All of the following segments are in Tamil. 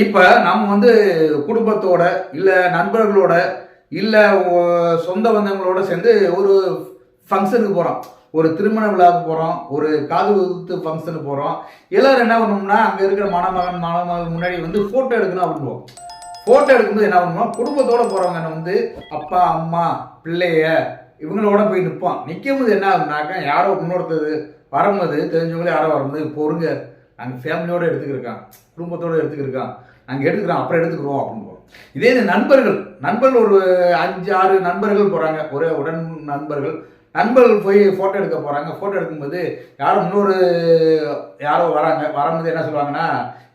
இப்ப நம்ம வந்து குடும்பத்தோட, இல்ல நண்பர்களோட, இல்ல சொந்த பந்தங்களோட சேர்ந்து ஒரு ஃபங்ஷனுக்கு போறோம். ஒரு திருமண விழாவுக்கு போறோம். ஒரு காது குத்து ஃபங்ஷனுக்கு போறோம். எல்லாரும் என்ன பண்ணுவோம்னா, அங்க இருக்கிற மணமகன், மணமகள் முன்னாடி வந்து ஃபோட்டோ எடுக்கணும் அப்படிம்போம். ஃபோட்டோ எடுக்கும்போது என்ன பண்ணுவோம், குடும்பத்தோட போறவங்க வந்து அப்பா, அம்மா, பிள்ளைய இவங்களோட போய் நிப்போம். நிக்கும்போது என்ன ஆகும்னாக்கா, யாரோ இன்னொருத்தர் வரும்போது தெரிஞ்சவங்களே யாரோ வரும்போது, பொறுங்க நாங்க ஃபேமிலியோட எடுத்துக்கிருக்கோம். குடும்பத்தோட எடுத்துக்கிருக்கோம். நாங்க எடுத்துக்கிறோம், அப்புறம் எடுத்துக்கிறோம் அப்படிம்போம். இதே இது நண்பர்கள் ஒரு 5, 6 நண்பர்கள் போறாங்க. ஒரே உடன் நண்பர்கள். நண்பர்கள் போய் ஃபோட்டோ எடுக்க போறாங்க. ஃபோட்டோ எடுக்கும்போது யாரோ வராங்க. வரும்போது என்ன சொல்லுவாங்கன்னா,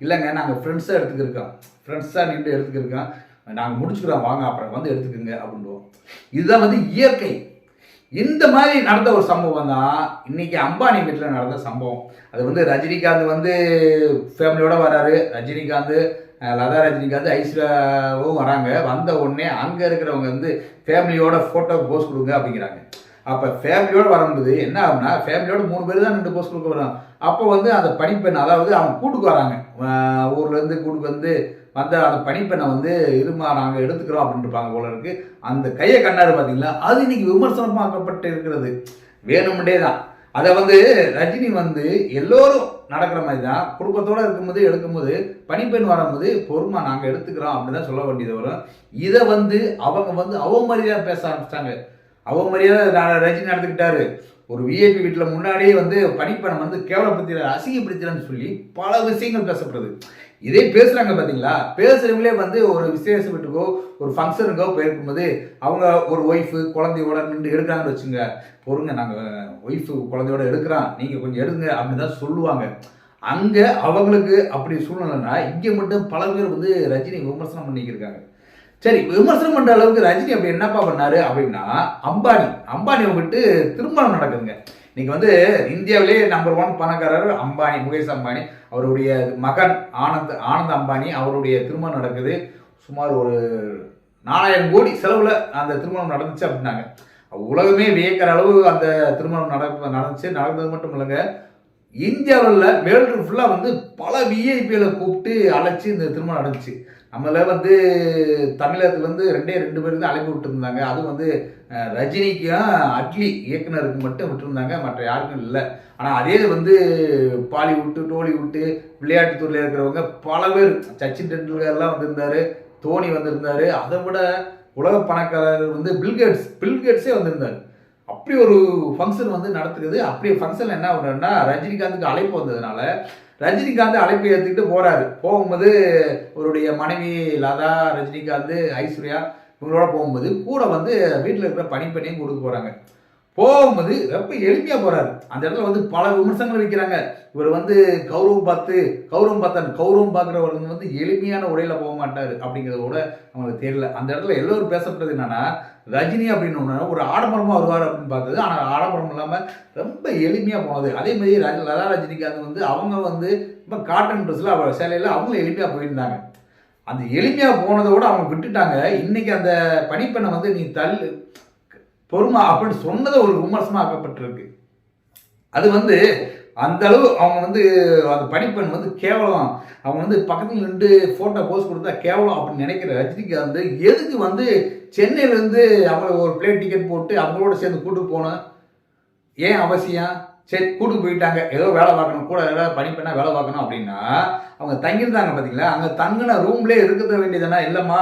இல்லைங்க நாங்கள் ஃப்ரெண்ட்ஸாக எடுத்துக்கிருக்கோம். ஃப்ரெண்ட்ஸாக நின்று எடுத்துக்கிருக்கோம். நாங்கள் முடிச்சுக்கிறோம் வாங்க அப்புறம் வந்து எடுத்துக்கோங்க அப்படின்றோம். இதுதான் வந்து இயற்கை. இந்த மாதிரி நடந்த ஒரு சம்பவம் தான் இன்னைக்கு அம்பானி வீட்டில் நடந்த சம்பவம். அது வந்து ரஜினிகாந்த் வந்து ஃபேமிலியோட வராரு. லதா ரஜினிகாந்த், ஐஸ்வர்யாவும் வராங்க. வந்த உடனே அங்கே இருக்கிறவங்க வந்து ஃபேமிலியோட ஃபோட்டோ போஸ் கொடுங்க அப்படிங்கிறாங்க. அப்போ ஃபேமிலியோடு வரும்போது என்ன ஆகும்னா, ஃபேமிலியோட 3 பேர் தான் 2 போஸ் கொடுக்க வராங்க. அப்போ வந்து அந்த பணிப்பெண், அதாவது அவங்க கூட்டுக்கு வராங்க, ஊர்லேருந்து கூட்டுக்கு வந்த அந்த பணிப்பெண்ணை வந்து இருமா நாங்கள் எடுத்துக்கிறோம் அப்படின்னு இருப்பாங்க போல இருக்கு. அந்த கையை கண்ணாரு பார்த்தீங்களா, அது இன்னைக்கு விமர்சனமாக்கப்பட்டு இருக்கிறது. வேணும்டே தான் அதை வந்து ரஜினி வந்து எல்லோரும் நடக்கிற மாதிரி தான் குடும்பத்தோடு இருக்கும்போது எடுக்கும்போது பணிப்பெண் வரும்போது பொறுமா நாங்கள் எடுத்துக்கிறோம் அப்படின்னு தான் சொல்ல வேண்டியது வரும். இதை வந்து அவங்க வந்து அவமரியாதை பேச ஆரம்பிச்சிட்டாங்க. அவமரியாதை ரஜினி நடந்துக்கிட்டாரு. ஒரு விஐபி வீட்டில் முன்னாடியே வந்து பணிப்பெண்ணை வந்து கேவலப்படுத்திட, அசிங்கப்படுத்திடன்னு சொல்லி பல விஷயங்கள் பேசப்படுது. இதே பேசுகிறாங்க பார்த்தீங்களா, பேசுகிறவங்களே வந்து ஒரு விசேஷ வீட்டுக்கோ ஒரு ஃபங்க்ஷனுக்கோ போயிருக்கும்போது அவங்க ஒரு ஒய்ஃபு குழந்தையோட நின்று எடுக்கிறாங்கன்னு வச்சுங்க, பொறுங்க நாங்கள் ஒய்ஃபு குழந்தையோட எடுக்கிறோம், நீங்கள் கொஞ்சம் எடுங்க அப்படின்னு தான் சொல்லுவாங்க. அங்கே அவங்களுக்கு அப்படி சூழ்நிலைன்னா, இங்கே மட்டும் பல பேர் வந்து ரஜினி விமர்சனம் பண்ணிக்கிருக்காங்க. சரி, விமர்சனம் பண்ணுற அளவுக்கு ரஜினி அப்படி என்னப்பா பண்ணாரு அப்படின்னா, அம்பானி விட்டு திருமணம் நடக்குதுங்க. இன்னைக்கு வந்து இந்தியாவிலே நம்பர் 1 பணக்காரர் அம்பானி, முகேஷ் அம்பானி. அவருடைய மகன் ஆனந்த் அம்பானி, அவருடைய திருமணம் நடக்குது. சுமார் ஒரு 4000 கோடி செலவில் அந்த திருமணம் நடந்துச்சு அப்படின்னாங்க. உலகமே வியக்கிற அளவு அந்த திருமணம் நடந்தது மட்டும் இல்லைங்க, இந்தியாவில் வேர்ல்டு ஃபுல்லாக வந்து பல விஐபிகளை கூப்பிட்டு அழைச்சி இந்த திருமணம் நடந்துச்சு. நம்மள வந்து தமிழகத்துலேருந்து 2 பேர் தான் அழைப்பு விட்டுருந்தாங்க. அதுவும் வந்து ரஜினிக்கும் அட்லி இயக்குனருக்கு மட்டும் விட்டுருந்தாங்க, மற்ற யாருக்கும் இல்லை. ஆனால் அதே வந்து பாலிவுட்டு, டோலிவுட்டு, விளையாட்டு துறையில் இருக்கிறவங்க பல பேர், சச்சின் டெண்டுல்கர்லாம் வந்திருந்தார், தோனி வந்திருந்தார். அதை விட உலக பணக்காரர் வந்து பில்கேட்ஸே வந்திருந்தார். அப்படி ஒரு ஃபங்க்ஷன் வந்து நடத்துக்குது. அப்படி ஃபங்க்ஷன் என்ன பண்ணுறதுன்னா, ரஜினிகாந்துக்கு அழைப்பு வந்ததுனால ரஜினிகாந்த் அழைப்பை ஏற்றுக்கிட்டு போகிறாரு. போகும்போது அவருடைய மனைவி லதா, ரஜினிகாந்த், ஐஸ்வர்யா இவங்களோட போகும்போது கூட வந்து வீட்டில் இருக்கிற பணிப்பெண்ணையும் கொடுக்க போகிறாங்க. போகும்போது ரொம்ப எளிமையாக போகிறாரு. அந்த இடத்துல வந்து பல விமர்சனங்கள் வைக்கிறாங்க. இவர் வந்து கௌரவம் பார்க்குறவர் வந்து எளிமையான உடையில் போக மாட்டார் அப்படிங்கிறத கூட அவங்களுக்கு தெரியல. அந்த இடத்துல எல்லோரும் பேசப்பட்டது என்னன்னா, ரஜினி அப்படின்னு ஒரு ஆடம்பரமாக வருவார் அப்படின்னு பார்த்தது. ஆனால் ஆடம்பரம் இல்லாமல் ரொம்ப எளிமையாக போனது. அதே மாதிரி லதா ரஜினிகாந்த் வந்து அவங்க வந்து ரொம்ப காட்டன் ட்ரெஸ்ஸில் அவர் சேலையில் அவங்களும் எளிமையாக போயிருந்தாங்க. அந்த எளிமையாக போனதோடு அவங்க விட்டுட்டாங்க. இன்னைக்கு அந்த பணிப்பெண்ணை வந்து நீ பொறுமா அப்படின்னு சொன்னதை ஒரு விமர்சனமாக்கப்பட்டிருக்கு. அது வந்து அந்த அளவு அவங்க வந்து அந்த பணிப்பெண் வந்து கேவலம், அவங்க வந்து பக்கத்தில் நின்று ஃபோட்டோ போஸ்ட் கொடுத்தா கேவலம் அப்படின்னு நினைக்கிற ரஜினிகாந்த் எதுக்கு வந்து சென்னையிலேருந்து அவங்களை ஒரு பிளேட் டிக்கெட் போட்டு அவங்களோட சேர்ந்து கூட்டு போனோம்? ஏன் அவசியம்? சரி, கூட்டு போயிட்டாங்க, ஏதோ வேலை பார்க்கணும், கூட ஏதாவது பணிப்பெண்ணா வேலை பார்க்கணும் அப்படின்னா அவங்க தங்கியிருந்தாங்க பார்த்தீங்களா, அங்கே தங்கின ரூம்லேயே இருக்க வேண்டியதுனா, இல்லைம்மா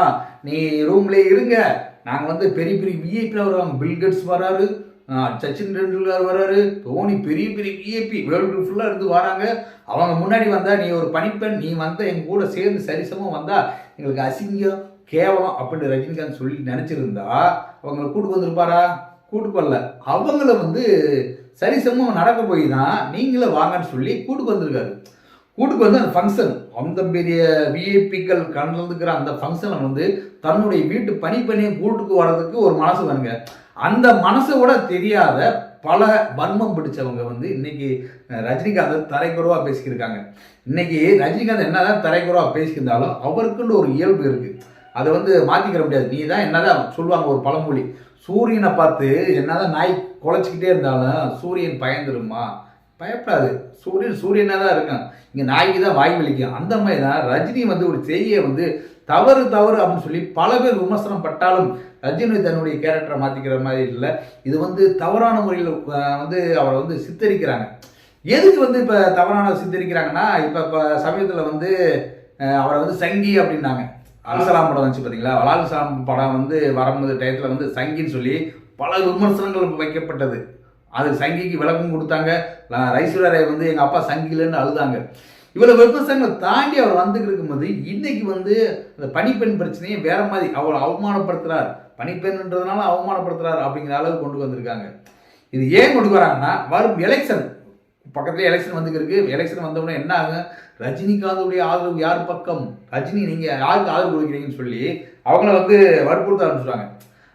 நீ ரூம்லேயே இருங்க, நாங்கள் வந்து பெரிய பெரிய விஐபியில் வருவாங்க, பில்கேட்ஸ் வராரு, சச்சின் டெண்டுல்கர் வராரு, தோனி, பெரிய பெரிய விஐபி வேர்ல்டு ஃபுல்லாக இருந்து வராங்க. அவங்க முன்னாடி வந்தால் நீ ஒரு பணிப்பெண், நீ வந்து எங்கள் கூட சேர்ந்து சரிசமாக வந்தால் எங்களுக்கு அசிங்கம், கேவலம் அப்படின்னு ரஜினிகாந்த் சொல்லி நினச்சிருந்தா அவங்களை கூட்டு வந்திருப்பாரா? கூட்டு வரல. அவங்கள வந்து சரிசமம் நடக்க போய் தான் நீங்களே வாங்கன்னு சொல்லி கூட்டுக்கு வந்திருக்காரு. கூட்டுக்கு வந்து அந்த ஃபங்க்ஷன், அந்த பெரிய விஐபிக்கள் கலந்துக்கிற அந்த ஃபங்க்ஷனை வந்து தன்னுடைய வீட்டு பணிப்பெண்ணையும் கூட்டுக்கு வர்றதுக்கு ஒரு மனசு வேணுங்க. அந்த மனசை கூட தெரியாத பல வன்மம் பிடிச்சவங்க வந்து இன்னைக்கு ரஜினிகாந்த் தரைக்குறவாக பேசிக்கிருக்காங்க. இன்னைக்கு ரஜினிகாந்த் என்னதான் தரைக்குறவாக பேசியிருந்தாலும் அவருக்குன்னு ஒரு இயல்பு இருக்குது. அதை வந்து மாற்றிக்கிற முடியாது. நீ தான் என்னதான் சொல்லுவாங்க ஒரு பழமொழி, சூரியனை பார்த்து என்னதான் நாய் குலைச்சிக்கிட்டே இருந்தாலும் சூரியன் பயந்துருமா, பயப்படாது. சூரியனாக தான் இருக்கும். இங்கே நாய்க்கு தான் வாய் வலிக்கும். அந்த மாதிரி தான் ரஜினி வந்து ஒரு செய்தியை வந்து தவறு அப்படின்னு சொல்லி பல பேர் விமர்சனம் பட்டாலும் ரஜினி தன்னுடைய கேரக்டரை மாற்றிக்கிற மாதிரி இல்லை. இது வந்து தவறான முறையில் வந்து அவரை வந்து சித்தரிக்கிறாங்க. எதுக்கு வந்து இப்போ தவறான சித்தரிக்கிறாங்கன்னா, இப்போ சமயத்தில் வந்து அவரை வந்து சங்கி அப்படின்னாங்க. அல்சலாம் படம் வந்துச்சு பார்த்தீங்களா? அல்சலாம் படம் வந்து வரும்போது டயத்தில் வந்து சங்கின்னு சொல்லி பல விமர்சனங்கள் வைக்கப்பட்டது. அது சங்கிக்கு விளக்கம் கொடுத்தாங்க. ஐஸ்வர்யா ராய் வந்து எங்கள் அப்பா சங்கிலன்னு அழுதாங்க. இவ்வளோ விமர்சனங்களை தாண்டி அவர் வந்துட்டு இருக்கும்போது இன்னைக்கு வந்து அந்த பணிப்பெண் பிரச்சனையை வேற மாதிரி அவர் அவமானப்படுத்துறார், பணிப்பெண்ன்றதுனால அவமானப்படுத்துறார் அப்படிங்கிற அளவுக்கு கொண்டு வந்திருக்காங்க. இது ஏன் கொண்டு வராங்கன்னா, வரும் எலெக்ஷன் பக்கத்துலேயே எலெக்ஷன் வந்துருக்கு. எலெக்ஷன் வந்தவுடனே என்ன ஆகும், ரஜினிகாந்துடைய ஆதரவு யார் பக்கம், ரஜினி நீங்கள் யாருக்கு ஆதரவு கொடுக்குறீங்கன்னு சொல்லி அவங்கள வந்து வற்புறுத்த ஆரம்பிச்சுட்டாங்க.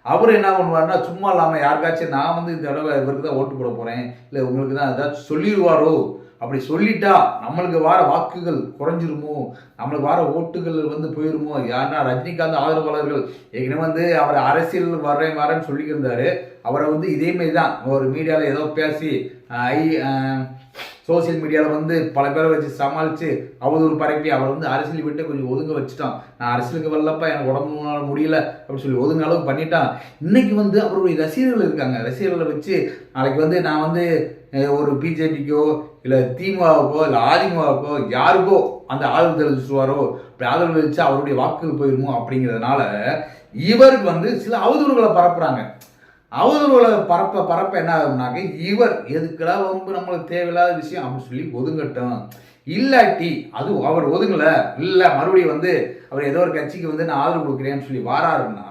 அவர் என்ன பண்ணுவார்னா, சும்மா இல்லாமல் யாருக்காச்சும் நான் வந்து இந்த தடவை இவருக்கு தான் ஓட்டு போட போகிறேன், இல்லை உங்களுக்கு தான் ஏதாச்சும் சொல்லிடுவாரோ, அப்படி சொல்லிட்டா நம்மளுக்கு வர வாக்குகள் குறைஞ்சிருமோ, நம்மளுக்கு வர ஓட்டுகள் வந்து போயிருமோ. யாருன்னா ரஜினிகாந்த் ஆதரவாளர்கள் ஏற்கனவே வந்து அவர் அரசியல் வரேன்னு சொல்லியிருந்தாரு. அவரை வந்து இதேமாரி தான் ஒரு மீடியாவில் ஏதோ பேசி சோசியல் மீடியாவில் வந்து பல பேரை வச்சு சமாளித்து அவதூறு பரப்பி அவர் வந்து அரசியல் விட்டு கொஞ்சம் ஒதுங்க வச்சுட்டான். நான் அரசியலுக்கு வரலப்பா, எனக்கு உடம்புனால முடியல அப்படின்னு சொல்லி ஒதுங்க அளவுக்கு பண்ணிட்டான். இன்னைக்கு வந்து அவருடைய ரசிகர்கள் இருக்காங்க. ரசிகர்களை வச்சு நாளைக்கு வந்து நான் வந்து ஒரு பிஜேபிக்கோ இல்லை திமுகவுக்கோ இல்லை அதிமுகவுக்கோ யாருக்கோ அந்த ஆதரவு தெரிவிச்சுருவாரோ, அப்படி ஆதரவு தெரிவித்து அவருடைய வாக்குகள் போயிருமோ அப்படிங்கிறதுனால இவருக்கு வந்து சில அவதூறுகளை பரப்புகிறாங்க. அவதூறுகளை பரப்ப என்ன ஆகும்னாக்க, இவர் எதுக்கெல்லாம் வம்பு, நம்மளுக்கு தேவையில்லாத விஷயம் அப்படின்னு சொல்லி ஒதுங்கட்டும். இல்லாட்டி அது அவர் ஒதுங்கலை, இல்லை மறுபடியும் வந்து அவர் ஏதோ ஒரு கட்சிக்கு வந்து நான் ஆதரவு கொடுக்குறேன்னு சொல்லி வாராருன்னா,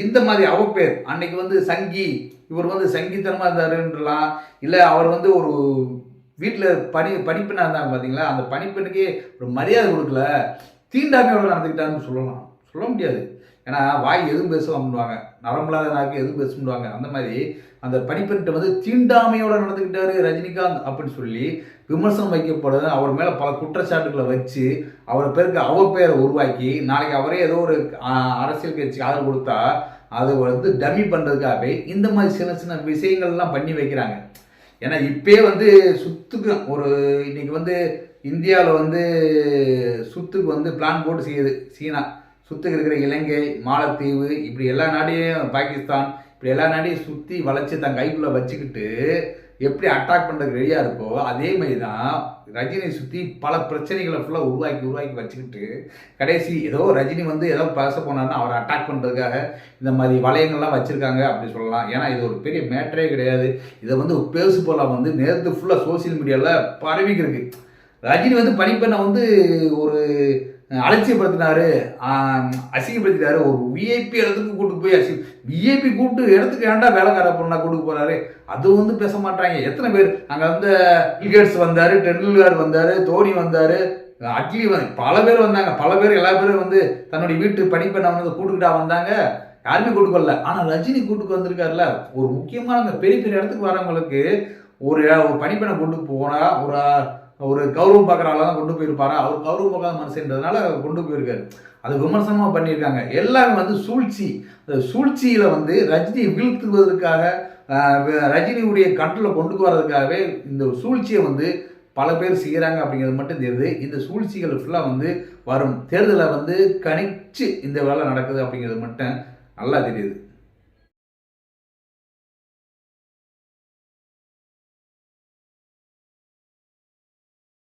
இந்த மாதிரி அவப்பேர் அன்னைக்கு வந்து சங்கி, இவர் வந்து சங்கித்தனமாக இருந்தாருன்றலாம், இல்லை அவர் வந்து ஒரு வீட்டில் பணிப்பெண்ணாக இருந்தாங்க பார்த்தீங்களா, அந்த பணிப்பெண்ணுக்கே ஒரு மரியாதை கொடுக்கல, தீண்டாமையோட நடந்துக்கிட்டாருன்னு சொல்ல முடியாது. ஏன்னா வாய் எதுவும் பேசுவாங்க, நரம்புலாத நாக்கு எதுவும் பேசுவாங்க. அந்த மாதிரி அந்த பணிப்பெண்கிட்ட வந்து தீண்டாமையோட நடந்துக்கிட்டாரு ரஜினிகாந்த் அப்படின்னு சொல்லி விமர்சனம் வைக்கப்படுது. அவர் மேலே பல குற்றச்சாட்டுகளை வச்சு அவர் பேருக்கு அவர் பேரை உருவாக்கி நாளைக்கு அவரே ஏதோ ஒரு அரசியல் கட்சி ஆதரவு கொடுத்தா அதை வந்து டம்மி பண்ணுறதுக்காகவே இந்த மாதிரி சின்ன சின்ன விஷயங்கள்லாம் பண்ணி வைக்கிறாங்க. ஏன்னா இப்பயே வந்து சுத்துக்கு ஒரு இன்னைக்கு வந்து இந்தியாவில் வந்து சுத்துக்கு வந்து பிளான் போட்டு செய்யுது சீனா. சுற்றுக்கு இருக்கிற இலங்கை, மாலத்தீவு, இப்படி எல்லா நாடையும், பாகிஸ்தான், இப்படி எல்லா நாடையும் சுற்றி வளைச்சி தன் கைக்குள்ளே வச்சுக்கிட்டு எப்படி அட்டாக் பண்ணுறதுக்கு ரெடியாக இருக்கோ, அதே மாதிரி தான் ரஜினியை சுற்றி பல பிரச்சனைகளை ஃபுல்லாக உருவாக்கி வச்சுக்கிட்டு கடைசி ஏதோ ரஜினி வந்து ஏதோ பேச போனார்னா அவரை அட்டாக் பண்ணுறதுக்காக இந்த மாதிரி வளையங்கள்லாம் வச்சுருக்காங்க அப்படி சொல்லலாம். ஏன்னா இது ஒரு பெரிய மேட்டரே கிடையாது. இதை வந்து பேசு போலாம் வந்து நேற்று ஃபுல்லாக சோசியல் மீடியாவில் பரவிக்கிருக்கு. ரஜினி வந்து பணிப்பெண்ணை வந்து ஒரு அலட்சியப்படுத்தினாரு, அசிங்கப்படுத்தினாரு. ஒரு விஐபி இடத்துக்கு கூப்பிட்டு போய் விஐபி கூப்பிட்டு இடத்துக்கு ஏன்டா வேலைக்கார பொண்ணா கூப்பிட்டு போறாரு, அது வந்து பேச மாட்டாங்க. எத்தனை பேர் அங்கே வந்து கிரிக்கெட்ஸ் வந்தார், டெண்டுல்கர் வந்தார், தோனி வந்தார், அட்லி பல பேர் வந்தாங்க. பல பேர் எல்லா பேரும் வந்து தன்னுடைய வீட்டு பணிப்பெண்ணை வந்து கூட்டுக்கிட்டா வந்தாங்க. யாருமே கூட்டுக்கொள்ள. ஆனால் ரஜினி கூட்டுக்கு வந்திருக்காருல, ஒரு முக்கியமான பெரிய பெரிய இடத்துக்கு வரவங்களுக்கு ஒரு பணிப்பெண்ணை கூட்டு போனால் ஒரு கௌரவம் பார்க்குற ஆளாக தான் கொண்டு போயிருப்பாரா, அவர் கௌரவம் பார்க்காத மனுஷன்றதுனால கொண்டு போயிருக்காரு. அது விமர்சனமாக பண்ணியிருக்காங்க. எல்லாமே வந்து சூழ்ச்சி. அந்த சூழ்ச்சியில் வந்து ரஜினியை வீழ்த்துவதற்காக, ரஜினியுடைய கண்ட்ரோலில் கொண்டு வரதுக்காகவே இந்த சூழ்ச்சியை வந்து பல பேர் செய்கிறாங்க அப்படிங்கிறது மட்டும் தெரியுது. இந்த சூழ்ச்சிகள் ஃபுல்லாக வந்து வரும் தேர்தலை வந்து கணிச்சு இந்த வேலை நடக்குது அப்படிங்கிறது மட்டும் நல்லா தெரியுது.